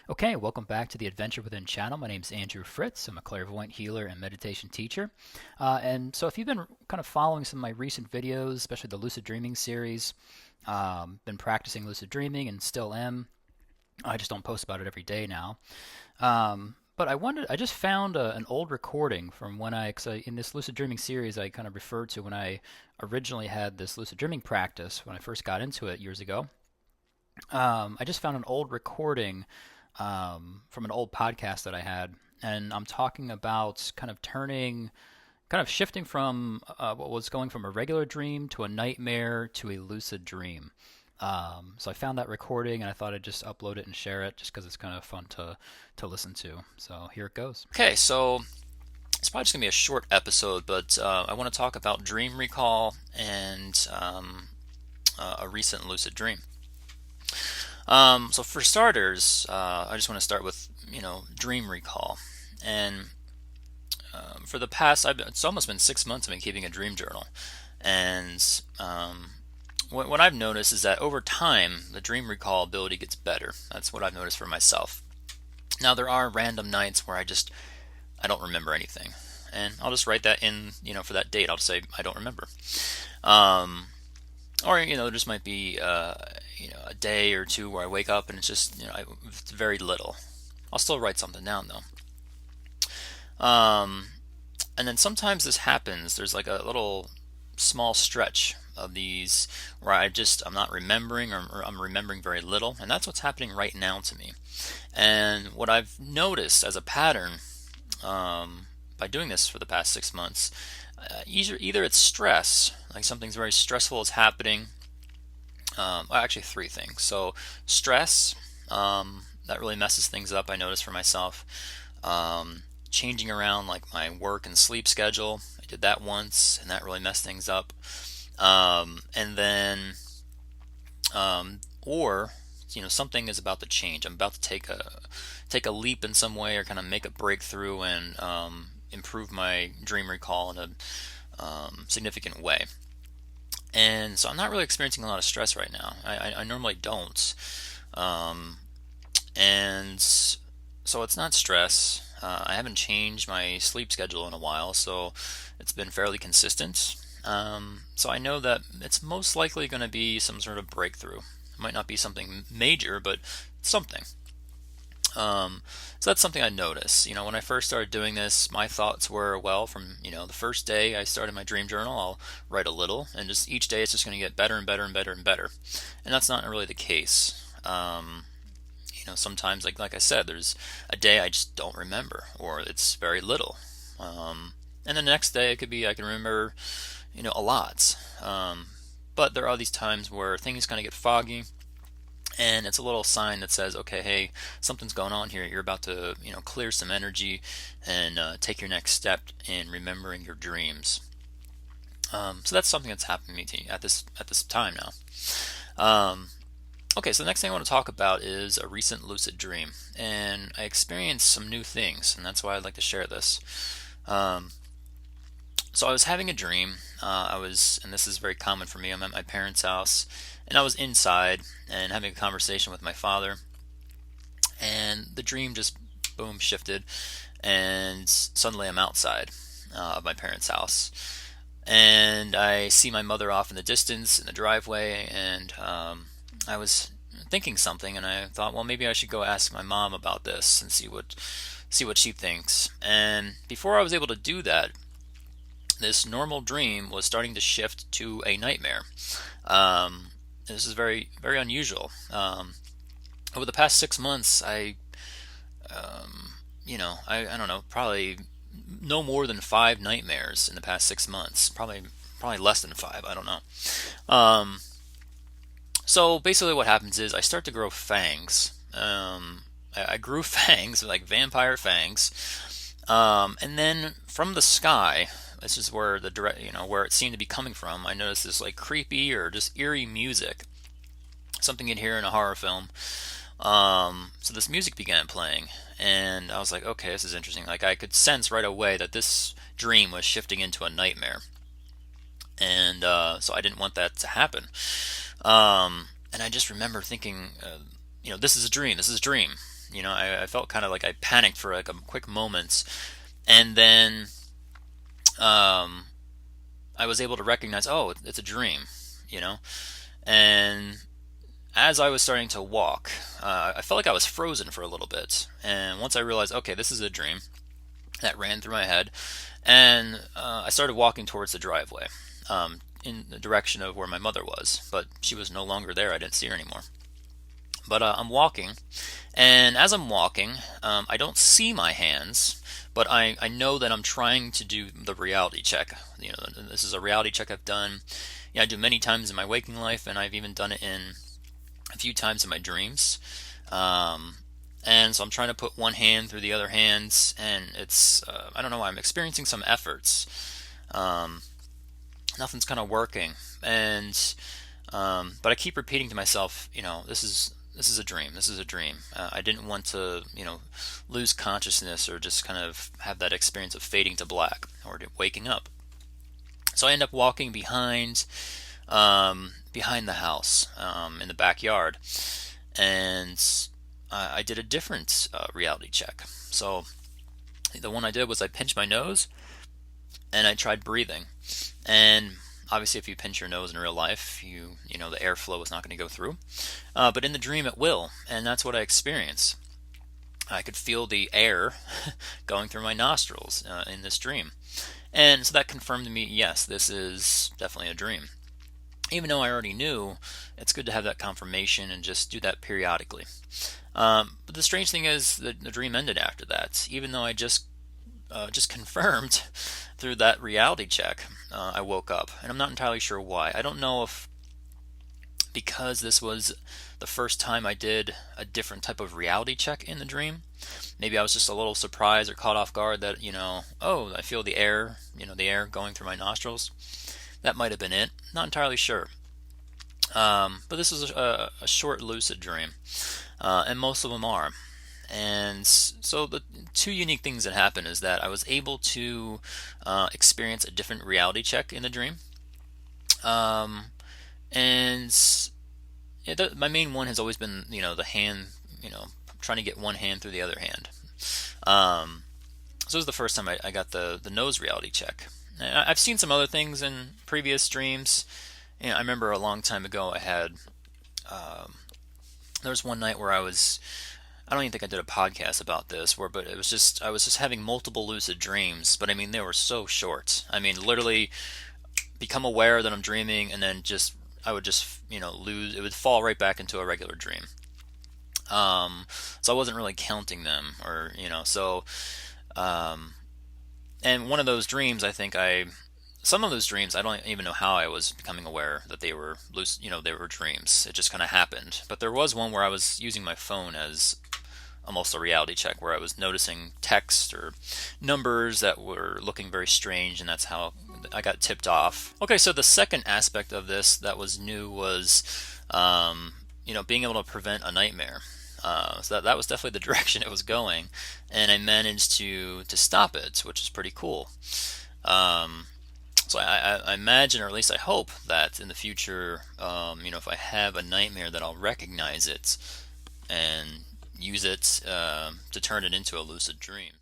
Okay, welcome back to the Adventure Within channel. My name is Andrew Fritz. I'm a clairvoyant healer and meditation teacher. And so, if you've been kind of following some of my recent videos, especially the Lucid Dreaming series, been practicing lucid dreaming and still am. I just don't post about it every day now. But I just found an old recording from when in this lucid dreaming series, I kind of referred to when I originally had this lucid dreaming practice when I first got into it years ago. I just found an old recording from an old podcast that I had, and I'm talking about kind of shifting from what was going from a regular dream to a nightmare to a lucid dream. So I found that recording, and I thought I'd just upload it and share it, just because it's kind of fun to listen to. So here it goes. Okay, so it's probably just gonna be a short episode, but I want to talk about dream recall and a recent lucid dream. So for starters, I just want to start with dream recall, and for the past, it's almost been 6 months I've been keeping a dream journal, and what I've noticed is that over time the dream recall ability gets better. That's what I've noticed for myself. Now there are random nights where I don't remember anything, and I'll just write that in for that date. I'll just say I don't remember. Or there just might be a day or two where I wake up and it's just it's very little. I'll still write something down though. And then sometimes this happens. There's like a little small stretch of these where I'm not remembering, or I'm remembering very little, and that's what's happening right now to me. And what I've noticed as a pattern by doing this for the past 6 months, either it's stress, like something's very stressful is happening. Actually, three things. So stress, that really messes things up. I noticed for myself. Changing around like my work and sleep schedule. I did that once, and that really messed things up. And then, or something is about to change. I'm about to take a leap in some way, or kind of make a breakthrough and improve my dream recall in a significant way. And so I'm not really experiencing a lot of stress right now. I normally don't. And so it's not stress. I haven't changed my sleep schedule in a while, so it's been fairly consistent. So I know that it's most likely going to be some sort of breakthrough. It might not be something major, but something. So that's something I noticed. When I first started doing this, my thoughts were, well, from the first day I started my dream journal, I'll write a little, and just each day it's just going to get better and better and better and better. And that's not really the case. Sometimes, like I said, there's a day I just don't remember, or it's very little. And the next day it could be I can remember, a lot. But there are these times where things kind of get foggy, and it's a little sign that says, okay, hey, something's going on here. You're about to clear some energy and take your next step in remembering your dreams. So that's something that's happened to me at this time now. Okay, so the next thing I want to talk about is a recent lucid dream, and I experienced some new things, and that's why I'd like to share this. So I was having a dream. And this is very common for me, I'm at my parents' house, and I was inside and having a conversation with my father, and the dream just boom shifted, and suddenly I'm outside of my parents' house, and I see my mother off in the distance in the driveway, and I was thinking something, and I thought, well, maybe I should go ask my mom about this and see what she thinks. And before I was able to do that, this normal dream was starting to shift to a nightmare. This is very, very unusual. Over the past 6 months, I don't know, probably no more than 5 nightmares in the past 6 months. Probably less than 5. I don't know. So basically, what happens is I start to grow fangs. I grew fangs, like vampire fangs, and then from the sky. This is where where it seemed to be coming from. I noticed this like creepy or just eerie music, something you'd hear in a horror film. So this music began playing, and I was like, okay, this is interesting. Like I could sense right away that this dream was shifting into a nightmare, and so I didn't want that to happen. And I just remember thinking, this is a dream. This is a dream. I felt kind of like I panicked for like a quick moment, and then um, I was able to recognize, oh, it's a dream, you know. And as I was starting to walk, I felt like I was frozen for a little bit. And once I realized, okay, this is a dream, that ran through my head, and I started walking towards the driveway, in the direction of where my mother was. But she was no longer there. I didn't see her anymore. But I'm walking, and as I'm walking, I don't see my hands, but I know that I'm trying to do the reality check. This is a reality check I've done. I do many times in my waking life, and I've even done it in a few times in my dreams. Um, and so I'm trying to put one hand through the other hand, and it's I don't know why I'm experiencing some efforts. Um, Nothing's kind of working, and but I keep repeating to myself, this is a dream. This is a dream. I didn't want to, lose consciousness or just kind of have that experience of fading to black or waking up. So I end up walking behind the house, in the backyard, and I did a different reality check. So the one I did was I pinched my nose and I tried breathing. And obviously, if you pinch your nose in real life, you know the airflow is not going to go through. But in the dream, it will, and that's what I experienced. I could feel the air going through my nostrils in this dream, and so that confirmed to me, yes, this is definitely a dream. Even though I already knew, it's good to have that confirmation and just do that periodically. But the strange thing is, the dream ended after that, even though I just confirmed through that reality check. I woke up, and I'm not entirely sure why. I don't know if because this was the first time I did a different type of reality check in the dream. Maybe I was just a little surprised or caught off guard that, oh, I feel the air going through my nostrils. That might have been it. Not entirely sure. But this was a short lucid dream, and most of them are. And so the two unique things that happened is that I was able to experience a different reality check in the dream. Um, and yeah, my main one has always been, the hand, trying to get one hand through the other hand. So it was the first time I got the nose reality check. I've seen some other things in previous dreams. I remember a long time ago I had, there was one night where I don't even think I did a podcast about this, but it was just I was just having multiple lucid dreams, but I mean they were so short. I mean literally become aware that I'm dreaming, and then I would just lose. It would fall right back into a regular dream. So I wasn't really counting them, or um, and one of those dreams, some of those dreams, I don't even know how I was becoming aware that they were loose. They were dreams. It just kind of happened. But there was one where I was using my phone as almost a reality check, where I was noticing text or numbers that were looking very strange, and that's how I got tipped off. Okay, so the second aspect of this that was new was, being able to prevent a nightmare. So that was definitely the direction it was going, and I managed to stop it, which is pretty cool. Um, so I imagine, or at least I hope, that in the future, if I have a nightmare, that I'll recognize it and use it to turn it into a lucid dream.